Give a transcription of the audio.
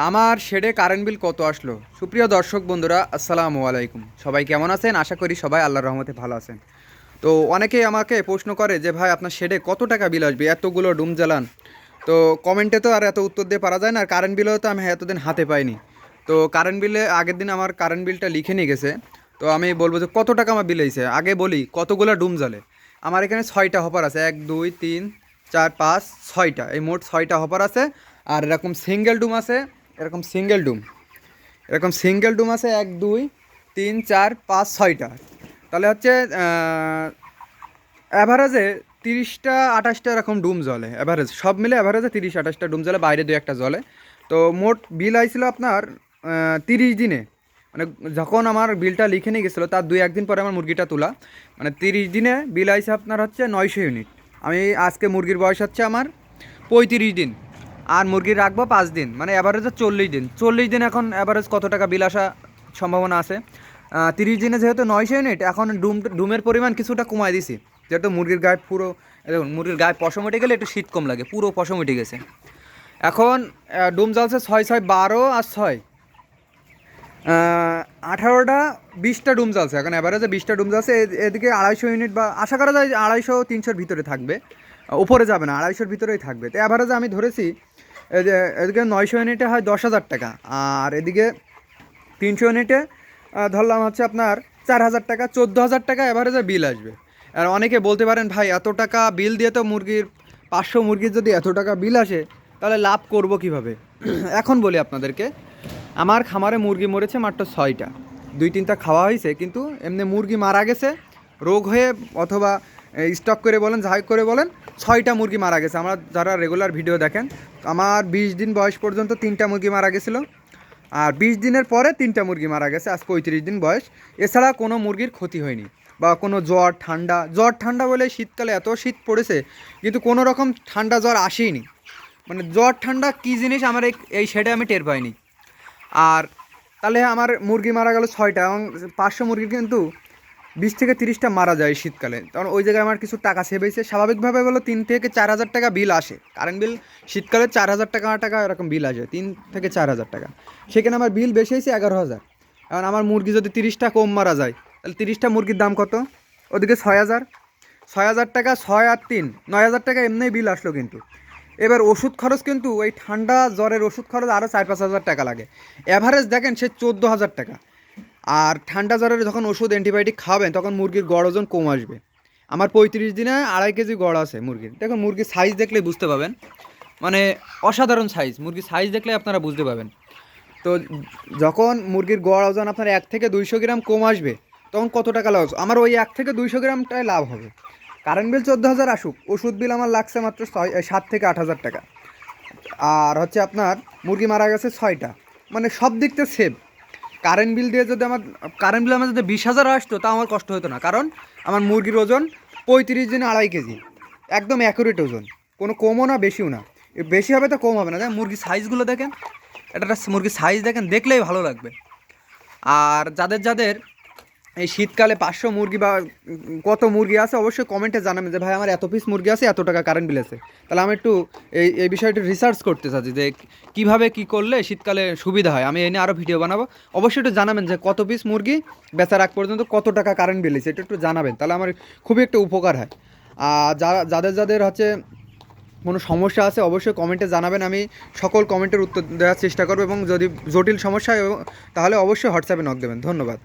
আমার শেডে current bill কত আসলো? সুপ্রিয় দর্শক বন্ধুরা, আসসালামু আলাইকুম। সবাই কেমন আছেন? আশা করি সবাই আল্লাহর রহমতে ভালো আছেন। তো অনেকেই আমাকে প্রশ্ন করে যে ভাই আপনার শেডে কত টাকা বিল আসবে, এতগুলো ডুম জ্বালান। তো কমেন্টে তো আর এত উত্তর দিয়ে পারা যায় না, আর কারেন্ট বিলও তো আমি এতদিন হাতে পাইনি। তো কারেন্ট বিলে আগের দিন আমার কারেন্ট বিলটা লিখে নিয়ে গেছে। তো আমি বলবো যে কত টাকা আমার বিল হয়েছে। আগে বলি কতগুলো ডুম জ্বলে। আমার এখানে 6টা হপার আছে, 1 2 3 4 5 6টা, এই মোট 6টা হপার আছে। আর এরকম সিঙ্গেল ডুম আছে, এরকম সিঙ্গেল ডুম, এরকম সিঙ্গেল ডুম আছে 1 2 3 4 5 6টা। তাহলে হচ্ছে অ্যাভারেজে 30টা 28টা এরকম ডুম জ্বলে। অ্যাভারেজ সব মিলে অ্যাভারেজে 30 28টা ডুম জ্বলে, বাইরে 2 1টা জ্বলে। তো মোট বিল আইছিল আপনার 30 দিনে। মানে যখন আমার বিলটা লিখে নিয়ে গেছিলো তার 2 1 দিন পরে আমার মুরগিটা তোলা, মানে 30 দিনে বিল আইছে আপনার হচ্ছে 900 ইউনিট। আমি আজকে মুরগির বয়স হচ্ছে আমার 35 দিন, আর মুরগি রাখবো 5 দিন, মানে অ্যাভারেজে 40 দিন। 40 দিন এখন অ্যাভারেজ কত টাকা বিল আসা সম্ভাবনা আছে? 30 দিনে যেহেতু 900 ইউনিট, এখন ডুমের পরিমাণ কিছুটা কমায় দিছি, যেহেতু মুরগির গায়ে পুরো, দেখুন মুরগির গায়ে পশম উঠে গেলে একটু শীত কম লাগে, পুরো পশম উঠে গেছে। এখন ডুম জ্বলছে 6 6 12 আর 6 18টা 20টা ডুম জ্বলছে। এখন অ্যাভারেজে 20টা ডুম জ্বলছে। এদিকে 250 ইউনিট, বা আশা করা যায় যে 250 300-র ভিতরে থাকবে, উপরে যাবে না, 250-র ভিতরেই থাকবে। তো অ্যাভারেজে আমি ধরেছি এই যে এদিকে 900 ইউনিটে হয় 10,000 টাকা, আর এদিকে 300 ইউনিটে ধরলাম হচ্ছে আপনার 4,000 টাকা, 14,000 টাকা অ্যাভারেজে বিল আসবে। আর অনেকে বলতে পারেন ভাই এত টাকা বিল দিয়ে তো মুরগির 500 মুরগির যদি এত টাকা বিল আসে তাহলে লাভ করব কিভাবে? এখন বলি আপনাদেরকে, আমার খামারে মুরগি মরেছে মাত্র 6টা। 2 3টা খাওয়া হয়েছে, কিন্তু এমনি মুরগি মারা গেছে রোগ হয়ে, অথবা স্টক করে বলেন, যাই করে বলেন, 6টা মুরগি মারা গেছে। আমার যারা রেগুলার ভিডিও দেখেন, আমার 20 দিন বয়স পর্যন্ত 3টা মুরগি মারা গেছিলো, আর 20 দিনের পরে 3টা মুরগি মারা গেছে, আজ 35 দিন বয়স। এছাড়া কোনো মুরগির ক্ষতি হয়নি, বা কোনো জ্বর ঠান্ডা বলে শীতকালে এত শীত পড়েছে, কিন্তু কোনো রকম ঠান্ডা জ্বর আসেইনি। মানে জ্বর ঠান্ডা কী জিনিস আমার এই শেডে আমি টের পাইনি। আর তাহলে আমার মুরগি মারা গেল 6টা, এবং 500 মুরগি কিন্তু 20 থেকে 30টা মারা যায় শীতকালে। কারণ ওই জায়গায় আমার কিছু টাকা সেভ হয়েছে। স্বাভাবিকভাবে বলো 3 থেকে 4 হাজার টাকা বিল আসে কারেন্ট বিল। শীতকালে 4,000 টাকা এরকম বিল আসে, 3 থেকে 4 হাজার টাকা। সেখানে আমার বিল বেশি হয়েছে 11,000। কারণ আমার মুরগি যদি 30টা কম মারা যায়, তাহলে 30টা মুরগির দাম কত? ওদিকে 6,000, 6,000 টাকা, 6 আর 3 9,000 টাকা এমনিই বিল আসলো। কিন্তু এবার ওষুধ খরচ, কিন্তু ওই ঠান্ডা জ্বরের ওষুধ খরচ আরও 4 5 হাজার টাকা লাগে। অ্যাভারেজ দেখেন সে 14,000 টাকা। আর ঠান্ডা জ্বরের যখন ওষুধ অ্যান্টিবায়োটিক খাবেন তখন মুরগির গড় ওজন কম আসবে। আমার 35 দিনে 2.5 কেজি গড় আছে মুরগির। দেখুন মুরগির সাইজ দেখলে বুঝতে পাবেন, মানে অসাধারণ সাইজ। মুরগির সাইজ দেখলে আপনারা বুঝতে পাবেন। তো যখন মুরগির গড় ওজন আপনার 1 থেকে 200 গ্রাম কম আসবে, তখন কত টাকা লাভ? আমার ওই 1 থেকে 200 গ্রামটাই লাভ হবে। কারেন্ট বিল 14,000 আসুক, ওষুধ বিল আমার লাগছে মাত্র 7 থেকে 8 হাজার টাকা। আর হচ্ছে আপনার মুরগি মারা গেছে 6টা, মানে সব দিক থেকে সেভ। কারেন্ট বিল দিয়ে যদি আমার কারেন্ট বিল আমার যদি 20,000 আসতো, তাও আমার কষ্ট হতো না, কারণ আমার মুরগির ওজন 35 দিনে 2.5 কেজি, একদম অ্যাকুরেট ওজন, কোনো কমও না বেশিও না। বেশি হবে তো কম হবে না। দেখেন মুরগির সাইজগুলো দেখেন, এটা মুরগির সাইজ দেখেন, দেখলেই ভালো লাগবে। আর যাদের যাদের এই শীতকালে 500 মুরগি বা কত মুরগি আছে, অবশ্যই কমেন্টে জানাবেন যে ভাই আমার এত পিস মুরগি আছে, এত টাকা কারেন্ট বিল আছে। তাহলে আমি একটু এই বিষয়টি রিসার্চ করতে চাচ্ছি যে কীভাবে কী করলে শীতকালে সুবিধা হয়। আমি এই নিয়ে আরও ভিডিও বানাবো। অবশ্যই একটু জানাবেন যে কত পিস মুরগি বেচার আগ পর্যন্ত কত টাকা কারেন্ট বিল আছে, এটা একটু জানাবেন, তাহলে আমার খুবই একটা উপকার হয়। আর যাদের যাদের হচ্ছে কোনো সমস্যা আছে, অবশ্যই কমেন্টে জানাবেন। আমি সকল কমেন্টের উত্তর দেওয়ার চেষ্টা করবো, এবং যদি জটিল সমস্যা হয় তাহলে অবশ্যই হোয়াটসঅ্যাপে নক দেবেন। ধন্যবাদ।